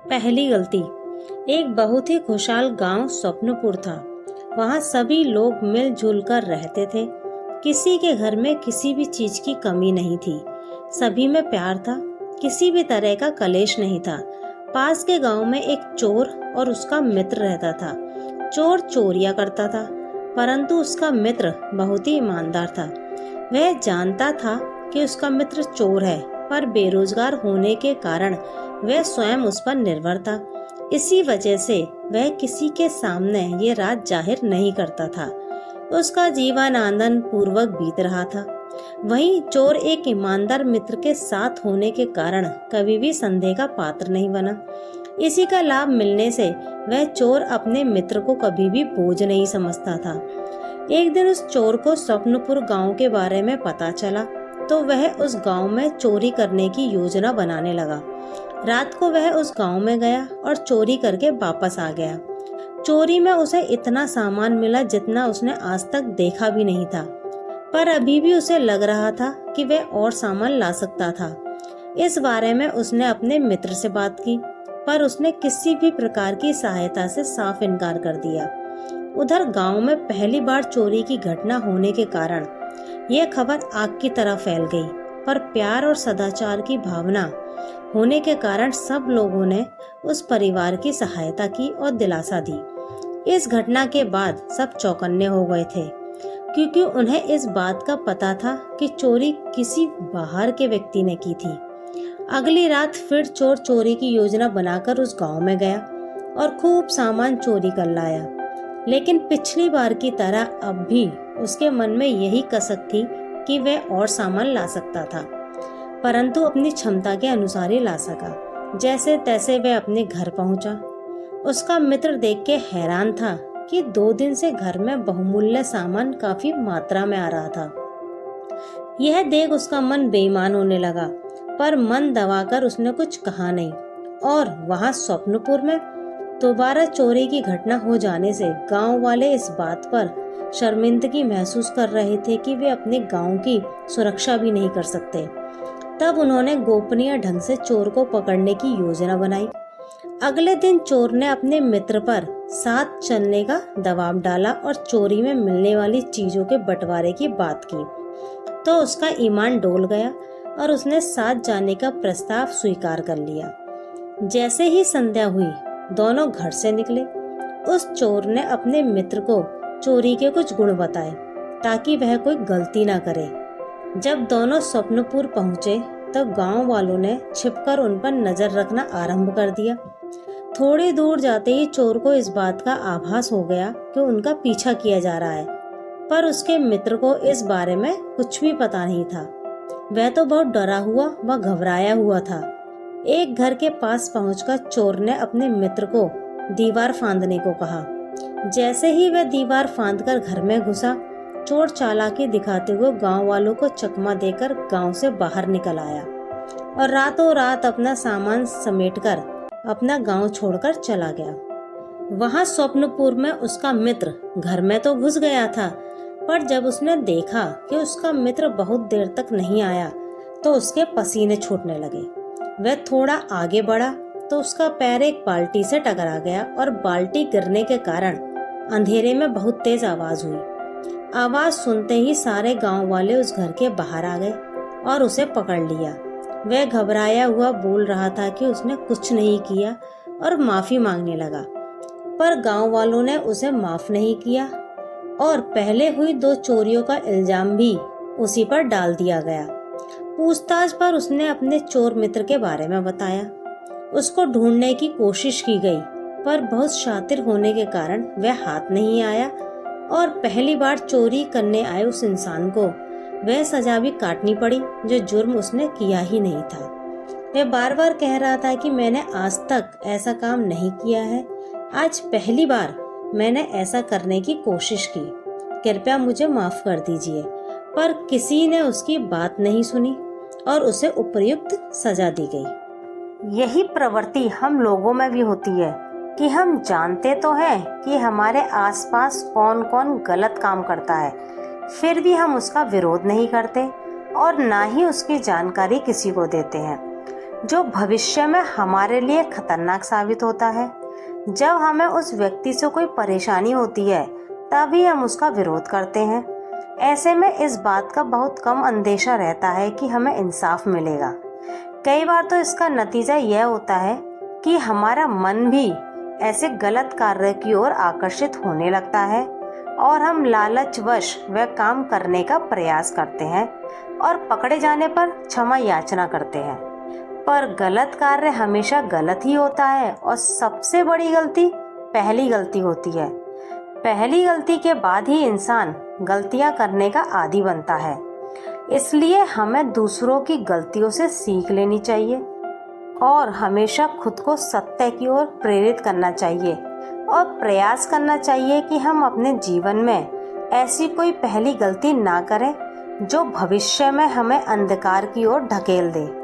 पहली गलती। एक बहुत ही खुशहाल गांव स्वप्नपुर था। वहां सभी लोग मिलजुल कर रहते थे। किसी के घर में किसी भी चीज की कमी नहीं थी। सभी में प्यार था। किसी भी तरह का कलेश नहीं था। पास के गांव में एक चोर और उसका मित्र रहता था। चोर चोरियां करता था, परंतु उसका मित्र बहुत ही ईमानदार था। वह जानता था कि उसका मित्र चोर है, पर बेरोजगार होने के कारण वह स्वयं उस पर निर्भर था। इसी वजह से वह किसी के सामने ये राज जाहिर नहीं करता था। उसका जीवन आनंद पूर्वक बीत रहा था। वहीं चोर एक ईमानदार मित्र के साथ होने के कारण कभी भी संदेह का पात्र नहीं बना। इसी का लाभ मिलने से वह चोर अपने मित्र को कभी भी बोझ नहीं समझता था। एक दिन उस चोर को स्वप्नपुर गांव के बारे में पता चला, तो वह उस गांव में चोरी करने की योजना बनाने लगा। रात को वह उस गांव में गया और चोरी करके वापस आ गया। चोरी में उसे इतना सामान मिला जितना उसने आज तक देखा भी नहीं था, पर अभी भी उसे लग रहा था कि वह और सामान ला सकता था। इस बारे में उसने अपने मित्र से बात की, पर उसने किसी भी प्रकार की सहायता से साफ इनकार कर दिया। उधर गांव में पहली बार चोरी की घटना होने के कारण यह खबर आग की तरह फैल गई, पर प्यार और सदाचार की भावना होने के कारण सब लोगों ने उस परिवार की सहायता की और दिलासा दी। इस घटना के बाद सब चौकन्ने हो गए थे, क्योंकि उन्हें इस बात का पता था कि चोरी किसी बाहर के व्यक्ति ने की थी। अगली रात फिर चोर चोरी की योजना बनाकर उस गांव में गया और खूब सामान चोरी कर लाया। लेकिन पिछली बार की तरह अब भी उसके मन में यही कसक थी कि वह और सामान ला सकता था, परंतु अपनी क्षमता के अनुसार ही ला सका। जैसे तैसे वह अपने घर पहुंचा। उसका मित्र देख के हैरान था कि 2 दिन से घर में बहुमूल्य सामान काफी मात्रा में आ रहा था। यह देख उसका मन बेईमान होने लगा, पर मन दबाकर उसने कुछ कहा नहीं। और वहां स्वप्नपुर में दोबारा चोरी की घटना हो जाने से गांव वाले इस बात पर शर्मिंदगी महसूस कर रहे थे कि वे अपने गांव की सुरक्षा भी नहीं कर सकते। तब उन्होंने गोपनीय ढंग से चोर को पकड़ने की योजना बनाई। अगले दिन चोर ने अपने मित्र पर साथ चलने का दबाव डाला और चोरी में मिलने वाली चीजों के बंटवारे की बात की, तो उसका ईमान डोल गया और उसने साथ जाने का प्रस्ताव स्वीकार कर लिया। जैसे ही संध्या हुई, दोनों घर से निकले। उस चोर ने अपने मित्र को चोरी के कुछ गुण बताए ताकि वह कोई गलती ना करे। जब दोनों स्वप्नपुर पहुंचे, तब गांव वालों ने छिपकर उन पर नजर रखना आरंभ कर दिया। थोड़ी दूर जाते ही चोर को इस बात का आभास हो गया कि उनका पीछा किया जा रहा है, पर उसके मित्र को इस बारे में कुछ भी पता नहीं था। वह तो बहुत डरा हुआ व घबराया हुआ था। एक घर के पास पहुंचकर चोर ने अपने मित्र को दीवार फांदने को कहा। जैसे ही वह दीवार फांदकर घर में घुसा, चोर चालाकी दिखाते हुए गांव वालों को चकमा देकर गांव से बाहर निकल आया और रातों रात अपना सामान समेटकर अपना गांव छोड़कर चला गया। वहां स्वप्नपुर में उसका मित्र घर में तो घुस गया था, पर जब उसने देखा कि उसका मित्र बहुत देर तक नहीं आया, तो उसके पसीने छूटने लगे। वह थोड़ा आगे बढ़ा तो उसका पैर एक बाल्टी से टकरा गया और बाल्टी गिरने के कारण अंधेरे में बहुत तेज आवाज हुई। आवाज सुनते ही सारे गांव वाले उस घर के बाहर आ गए और उसे पकड़ लिया। वह घबराया हुआ बोल रहा था कि उसने कुछ नहीं किया और माफी मांगने लगा, पर गांव वालों ने उसे माफ नहीं किया और पहले हुई 2 चोरियों का इल्जाम भी उसी पर डाल दिया गया। पूछताछ पर उसने अपने चोर मित्र के बारे में बताया। उसको ढूंढने की कोशिश की गई, पर बहुत शातिर होने के कारण वह हाथ नहीं आया और पहली बार चोरी करने आए उस इंसान को वह सजा भी काटनी पड़ी जो जुर्म उसने किया ही नहीं था। वह बार बार कह रहा था कि मैंने आज तक ऐसा काम नहीं किया है, आज पहली बार मैंने ऐसा करने की कोशिश की, कृपया मुझे माफ कर दीजिए। पर किसी ने उसकी बात नहीं सुनी और उसे उपयुक्त सजा दी गई। यही प्रवृत्ति हम लोगों में भी होती है कि हम जानते तो हैं कि हमारे आसपास कौन कौन गलत काम करता है, फिर भी हम उसका विरोध नहीं करते और ना ही उसकी जानकारी किसी को देते हैं। जो भविष्य में हमारे लिए खतरनाक साबित होता है। जब हमें उस व्यक्ति से कोई परेशानी होती है तभी हम उसका विरोध करते हैं। ऐसे में इस बात का बहुत कम अंदेशा रहता है कि हमें इंसाफ मिलेगा। कई बार तो इसका नतीजा यह होता है कि हमारा मन भी ऐसे गलत कार्य की ओर आकर्षित होने लगता है और हम लालचवश वह काम करने का प्रयास करते हैं और पकड़े जाने पर क्षमा याचना करते हैं। पर गलत कार्य हमेशा गलत ही होता है और सबसे बड़ी गलती पहली गलती होती है। पहली गलती के बाद ही इंसान गलतियां करने का आदी बनता है। इसलिए हमें दूसरों की गलतियों से सीख लेनी चाहिए और हमेशा खुद को सत्य की ओर प्रेरित करना चाहिए और प्रयास करना चाहिए कि हम अपने जीवन में ऐसी कोई पहली गलती ना करें जो भविष्य में हमें अंधकार की ओर ढकेल दे।